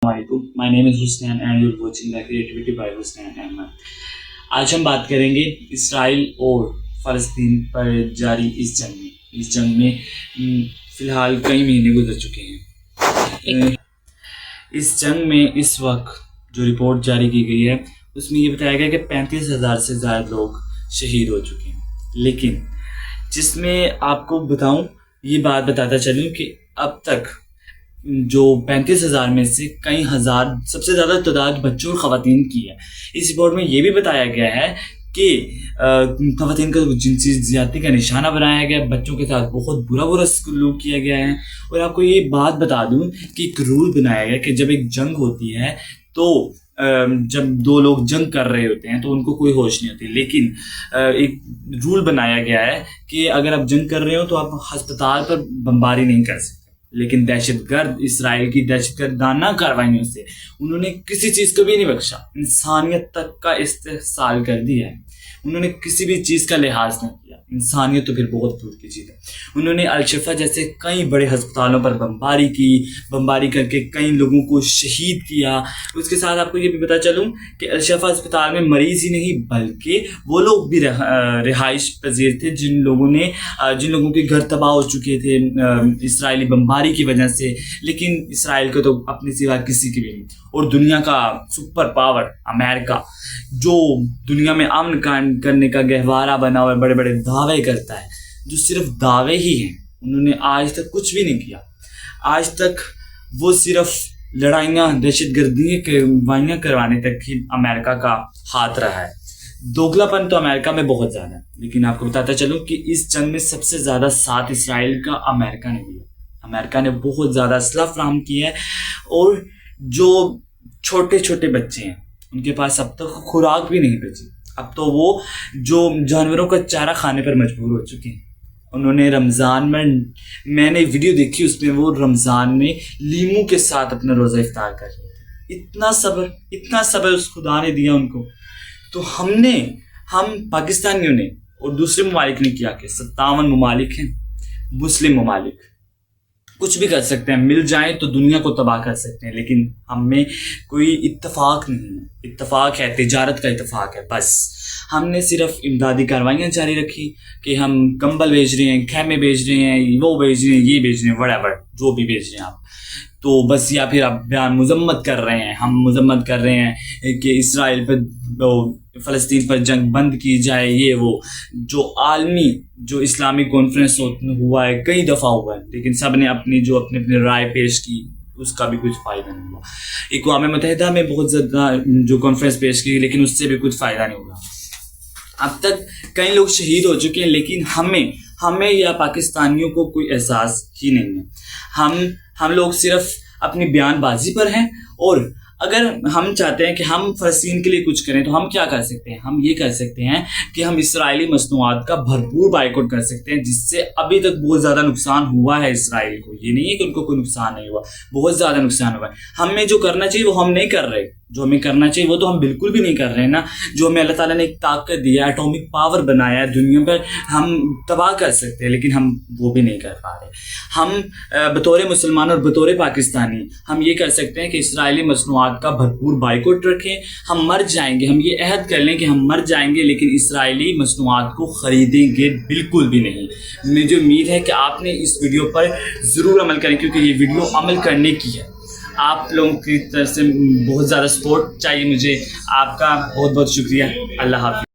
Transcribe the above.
Assalamualaikum. My name is Husnain and you're watching the Creativity by Husnain Ahmed. आज हम बात करेंगे Israel और फ़लस्तीन पर जारी इस जंग में फ़िलहाल कई महीने गुजर चुके हैं। इस जंग में इस वक्त जो रिपोर्ट जारी की गई है उसमें ये बताया गया कि 35,000 से ज़्यादा लोग शहीद हो चुके हैं। लेकिन जिसमें आपको बताऊं, ये बात बताता चलूं कि अब तक जो 35,000 में से कई हज़ार, सबसे ज़्यादा तादाद बच्चों और ख़वातीन की है। इस रिपोर्ट में ये भी बताया गया है कि ख़वातीन को जिनसी ज़्यादती का निशाना बनाया गया, बच्चों के साथ बहुत बुरा सलूक किया गया है। और आपको ये बात बता दूं कि एक रूल बनाया गया कि जब एक जंग होती है तो जब दो लोग जंग कर रहे होते हैं तो उनको कोई होश नहीं होती, लेकिन एक रूल बनाया गया है कि अगर आप जंग कर रहे हो तो आप अस्पताल पर बमबारी नहीं कर सकते। लेकिन दहशतगर्द इसराइल की दहशतगर्दाना कार्रवाइयों से उन्होंने किसी चीज़ को भी नहीं बख्शा, इंसानियत तक का इस्तेहसाल कर दिया है। उन्होंने किसी भी चीज़ का लिहाज नहीं किया। इंसानियत तो फिर बहुत दूर की चीज़ है। उन्होंने अल-शिफा जैसे कई बड़े अस्पतालों पर बमबारी करके कई लोगों को शहीद किया। उसके साथ आपको ये भी पता चलूँ कि अल-शिफा अस्पताल में मरीज़ ही नहीं बल्कि वो लोग भी रिहाइश पजीर थे जिन लोगों के घर तबाह हो चुके थे इसराइली बमबारी की वजह से। लेकिन इसराइल को तो अपने सिवा किसी की भी नहीं। और दुनिया का सुपर पावर अमेरिका, जो दुनिया में अमन कायम करने का गहवारा बना हुआ बड़े बड़े दावे करता है, जो सिर्फ दावे ही हैं। उन्होंने आज तक कुछ भी नहीं किया। आज तक वो सिर्फ लड़ाइयाँ, दहशतगर्दी करवाइयाँ करवाने तक ही अमेरिका का हाथ रहा है। दोगलापन तो अमेरिका में बहुत ज़्यादा है। लेकिन आपको बताता चलूँ कि इस जंग में सबसे ज़्यादा साथ इसराइल का अमेरिका ने दिया। अमेरिका ने बहुत ज़्यादा असला फराहम किया है। और जो छोटे छोटे बच्चे हैं उनके पास अब तक खुराक भी नहीं बची। अब तो वो जो जानवरों का चारा खाने पर मजबूर हो चुके हैं। उन्होंने रमज़ान में, मैंने वीडियो देखी, उसमें वो रमज़ान में लीमू के साथ अपना रोज़ा इफ्तार कर रहे थे। इतना सब्र उस खुदा ने दिया उनको। तो हम पाकिस्तानियों ने और दूसरे ममालिक ने किया कि 57 ममालिक हैं, मुस्लिम ममालिक, कुछ भी कर सकते हैं, मिल जाएं तो दुनिया को तबाह कर सकते हैं। लेकिन हम में कोई इत्तफाक नहीं है। इत्तफाक है, तिजारत का इत्तफाक है। बस हमने सिर्फ इमदादी कार्रवाइयाँ जारी रखी कि हम कंबल भेज रहे हैं, खैमे भेज रहे हैं, वो भेज रहे हैं, ये भेज रहे हैं, व्हाटएवर जो भी भेज रहे हैं आप, तो बस, या फिर आप बयान मजम्मत कर रहे हैं। हम मजम्मत कर रहे हैं कि इसराइल पर, फ़लस्तीन पर जंग बंद की जाए। ये वो जो आलमी जो इस्लामिक कॉन्फ्रेंस हुआ है, कई दफ़ा हुआ है, लेकिन सब ने अपनी राय पेश की, उसका भी कुछ फ़ायदा नहीं हुआ। अक़वाम मुत्तहिदा में बहुत ज़्यादा जो कॉन्फ्रेंस पेश की, लेकिन उससे भी कुछ फ़ायदा नहीं हुआ। अब तक कई लोग शहीद हो चुके हैं, लेकिन हमें या पाकिस्तानियों को कोई एहसास ही नहीं है। हम लोग सिर्फ अपनी बयानबाजी पर हैं। और अगर हम चाहते हैं कि हम फ़लस्तीन के लिए कुछ करें तो हम क्या कर सकते हैं? हम ये कर सकते हैं कि हम इसराइली मसनूआत का भरपूर बाइकआउट कर सकते हैं, जिससे अभी तक बहुत ज़्यादा नुकसान हुआ है इसराइल को। ये नहीं है कि उनको कोई नुकसान नहीं हुआ, बहुत ज़्यादा नुकसान हुआ है। हमें जो करना चाहिए वो हम नहीं कर रहे, जो हमें करना चाहिए वो तो हम बिल्कुल भी नहीं कर रहे हैं ना। जो हमें अल्लाह ताला ने एक ताकत दिया, एटॉमिक पावर बनाया है दुनिया पर, हम तबाह कर सकते हैं, लेकिन हम वो भी नहीं कर पा रहे। हम बतौर मुसलमान और बतौर पाकिस्तानी हम ये कर सकते हैं कि इसराइली मसनूआत का भरपूर बाइकआउट रखें। हम मर जाएंगे, हम ये अहद कर लें कि हम मर जाएंगे, लेकिन इसराइली मसनूआत को ख़रीदेंगे बिल्कुल भी नहीं। मुझे उम्मीद है कि आपने इस वीडियो पर ज़रूर अमल करें, क्योंकि ये वीडियो अमल करने की है। आप लोगों की तरफ से बहुत ज़्यादा सपोर्ट चाहिए मुझे। आपका बहुत बहुत शुक्रिया। अल्लाह हाफ़िज़।